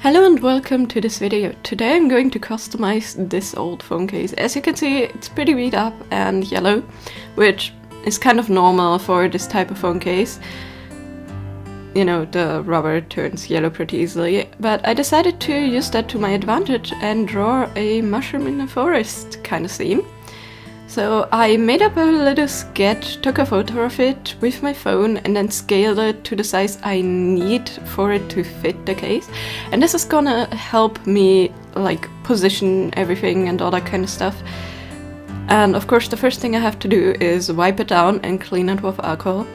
Hello and welcome to this video. Today I'm going to customize this old phone case. As you can see, it's pretty beat up and yellow, which is kind of normal for this type of phone case. You know, the rubber turns yellow pretty easily, but I decided to use that to my advantage and draw a mushroom in the forest kind of theme. So I made up a little sketch, took a photo of it with my phone and then scaled it to the size I need for it to fit the case. And this is gonna help me like position everything and all that kind of stuff. And of course the first thing I have to do is wipe it down and clean it with alcohol.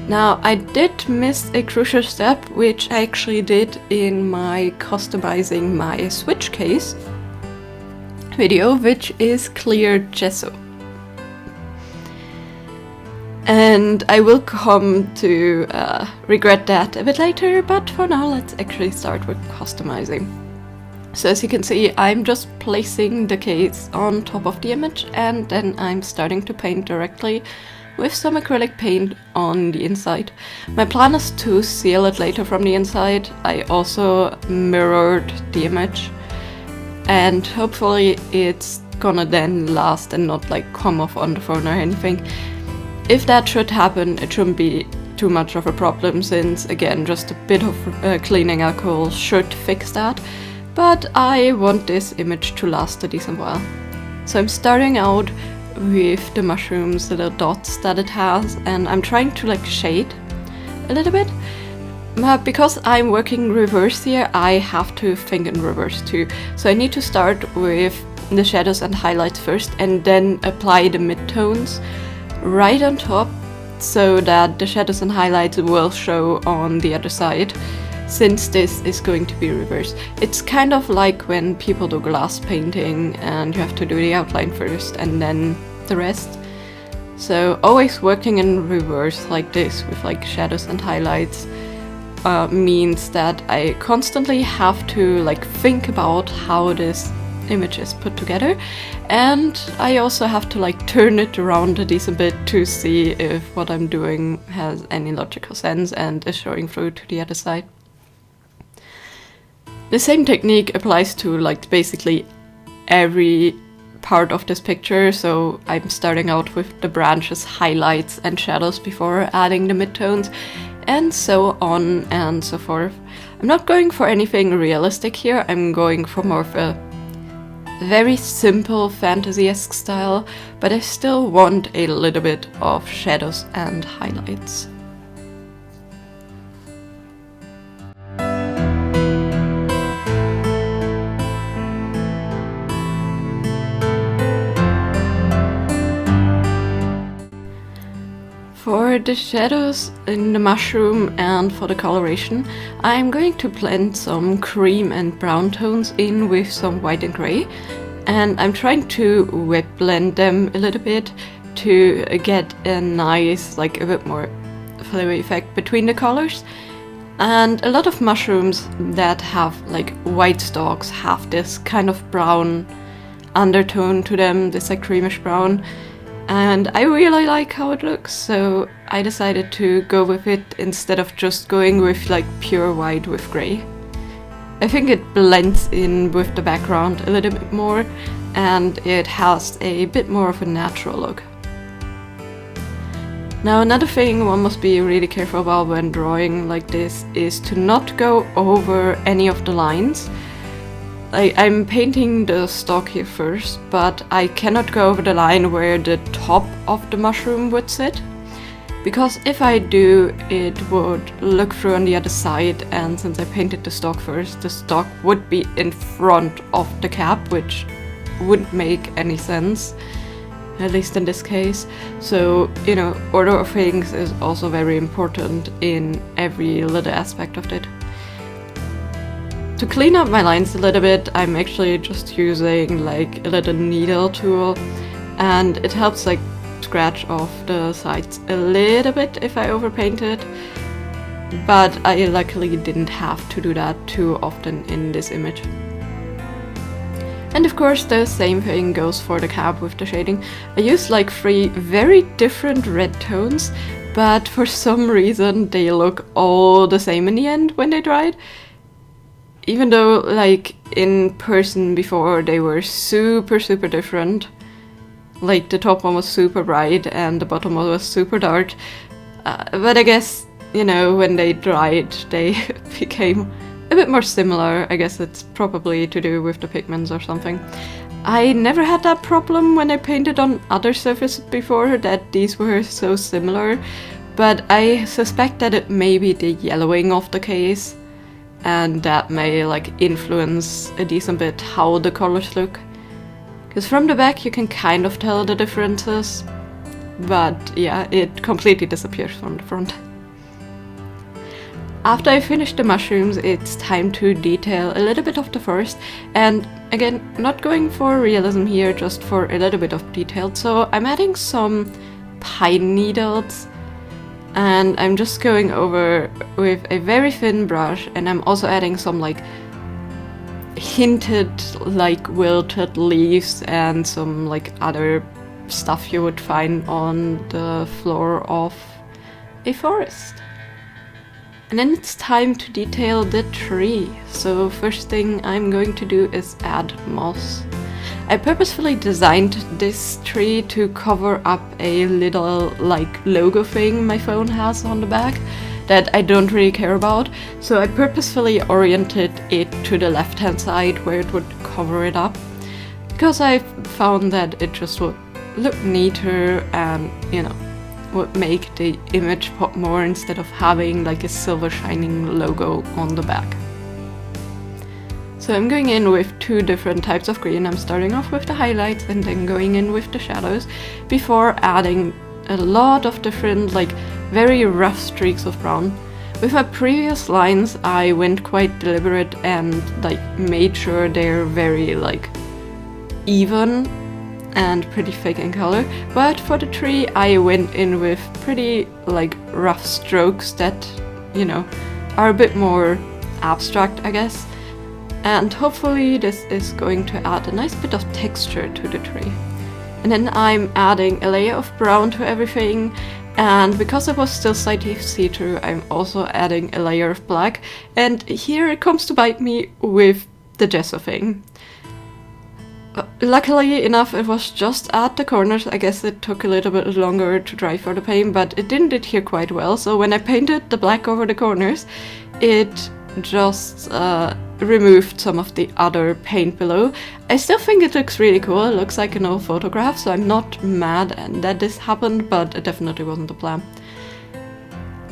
Now I did miss a crucial step, which I actually did in my customizing my Switch case video, which is clear gesso. And I will come to regret that a bit later, but for now let's actually start with customizing. So as you can see, I'm just placing the case on top of the image and then I'm starting to paint directly with some acrylic paint on the inside. My plan is to seal it later from the inside. I also mirrored the image and hopefully it's gonna then last and not like come off on the phone or anything. If that should happen, it shouldn't be too much of a problem since, again, just a bit of cleaning alcohol should fix that. But I want this image to last a decent while. So I'm starting out with the mushrooms, the little dots that it has, and I'm trying to like shade a little bit. But because I'm working reverse here, I have to think in reverse too. So I need to start with the shadows and highlights first and then apply the midtones right on top so that the shadows and highlights will show on the other side, since this is going to be reversed. It's kind of like when people do glass painting and you have to do the outline first and then the rest. So always working in reverse like this with like shadows and highlights means that I constantly have to like think about how this image is put together, and I also have to like turn it around a decent bit to see if what I'm doing has any logical sense and is showing through to the other side. The same technique applies to like basically every part of this picture, so I'm starting out with the branches, highlights and shadows before adding the midtones, and so on and so forth. I'm not going for anything realistic here, I'm going for more of a very simple fantasy-esque style, but I still want a little bit of shadows and highlights. For the shadows in the mushroom and for the coloration, I'm going to blend some cream and brown tones in with some white and grey, and I'm trying to wet blend them a little bit to get a nice, like a bit more flavor effect between the colors. And a lot of mushrooms that have like white stalks have this kind of brown undertone to them, this like creamish brown. And I really like how it looks, so I decided to go with it instead of just going with like pure white with grey. I think it blends in with the background a little bit more and it has a bit more of a natural look. Now another thing one must be really careful about when drawing like this is to not go over any of the lines. I'm painting the stalk here first, but I cannot go over the line where the top of the mushroom would sit, because if I do, it would look through on the other side, and since I painted the stalk first, the stalk would be in front of the cap, which wouldn't make any sense, at least in this case. So, you know, order of things is also very important in every little aspect of it. To clean up my lines a little bit, I'm actually just using like a little needle tool, and it helps like scratch off the sides a little bit if I overpaint it, but I luckily didn't have to do that too often in this image. And of course the same thing goes for the cap with the shading. I used like 3 very different red tones, but for some reason they look all the same in the end when they dried. even though like in person before they were super different, like the top one was super bright and the bottom one was super dark, but I guess, you know, when they dried they became a bit more similar. I guess it's probably to do with the pigments or something. I never had that problem when I painted on other surfaces before, that these were so similar, but I suspect that it may be the yellowing of the case, and that may like influence a decent bit how the colors look. Because from the back you can kind of tell the differences, but yeah, it completely disappears from the front. After I finish the mushrooms, it's time to detail a little bit of the forest, and again, not going for realism here, just for a little bit of detail. So I'm adding some pine needles, and I'm just going over with a very thin brush, and I'm also adding some like hinted like wilted leaves and some like other stuff you would find on the floor of a forest. And then it's time to detail the tree. So first thing I'm going to do is add moss. I purposefully designed this tree to cover up a little like logo thing my phone has on the back that I don't really care about. So I purposefully oriented it to the left hand side where it would cover it up, because I found that it just would look neater and, you know, would make the image pop more instead of having like a silver shining logo on the back. So I'm going in with two different types of green. I'm starting off with the highlights and then going in with the shadows before adding a lot of different like very rough streaks of brown. With my previous lines I went quite deliberate and like made sure they're very like even and pretty thick in color, but for the tree I went in with pretty like rough strokes that, you know, are a bit more abstract, I guess, and hopefully this is going to add a nice bit of texture to the tree. And then I'm adding a layer of brown to everything, and because it was still slightly see-through, I'm also adding a layer of black, and here it comes to bite me with the gesso thing. Luckily enough, it was just at the corners. I guess it took a little bit longer to dry for the paint, but it didn't adhere quite well. So when I painted the black over the corners, it just removed some of the other paint below. I still think it looks really cool. It looks like an old photograph, so I'm not mad that this happened, but it definitely wasn't the plan.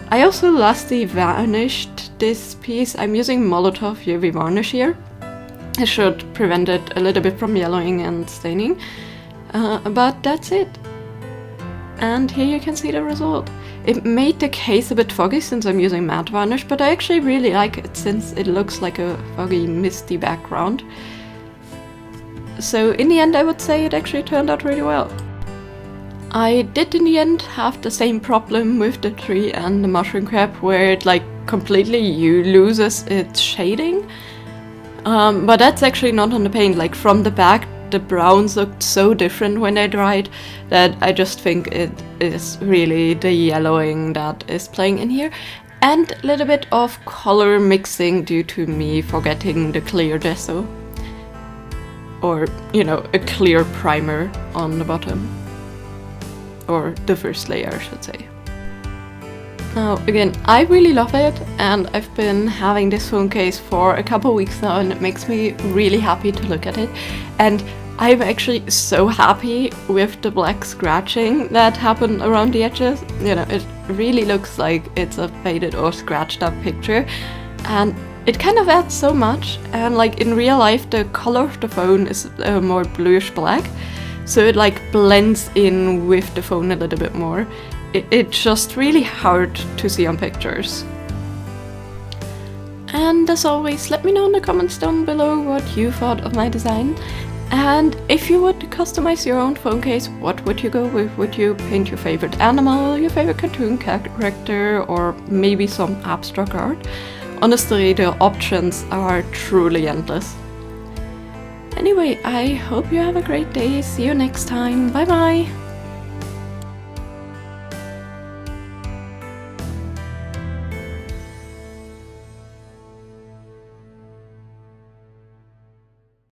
I also lastly varnished this piece. I'm using Molotow UV varnish here. It should prevent it a little bit from yellowing and staining, but that's it. And here you can see the result. It made the case a bit foggy since I'm using matte varnish, but I actually really like it since it looks like a foggy, misty background. So in the end I would say it actually turned out really well. I did in the end have the same problem with the tree and the mushroom crab, where it like completely loses its shading. But that's actually not on the paint. Like from the back, the browns looked so different when they dried that I just think it is really the yellowing that is playing in here, and a little bit of color mixing due to me forgetting the clear gesso, or, you know, a clear primer on the bottom, or the first layer I should say. Now again, I really love it, and I've been having this phone case for a couple weeks now, and it makes me really happy to look at it. And I'm actually so happy with the black scratching that happened around the edges. You know, it really looks like it's a faded or scratched up picture, and it kind of adds so much. And like in real life, the color of the phone is more bluish black, so it like blends in with the phone a little bit more. It's just really hard to see on pictures. And as always, let me know in the comments down below what you thought of my design. And if you would customize your own phone case, what would you go with? Would you paint your favorite animal, your favorite cartoon character, or maybe some abstract art? Honestly, the options are truly endless. Anyway, I hope you have a great day. See you next time. Bye bye!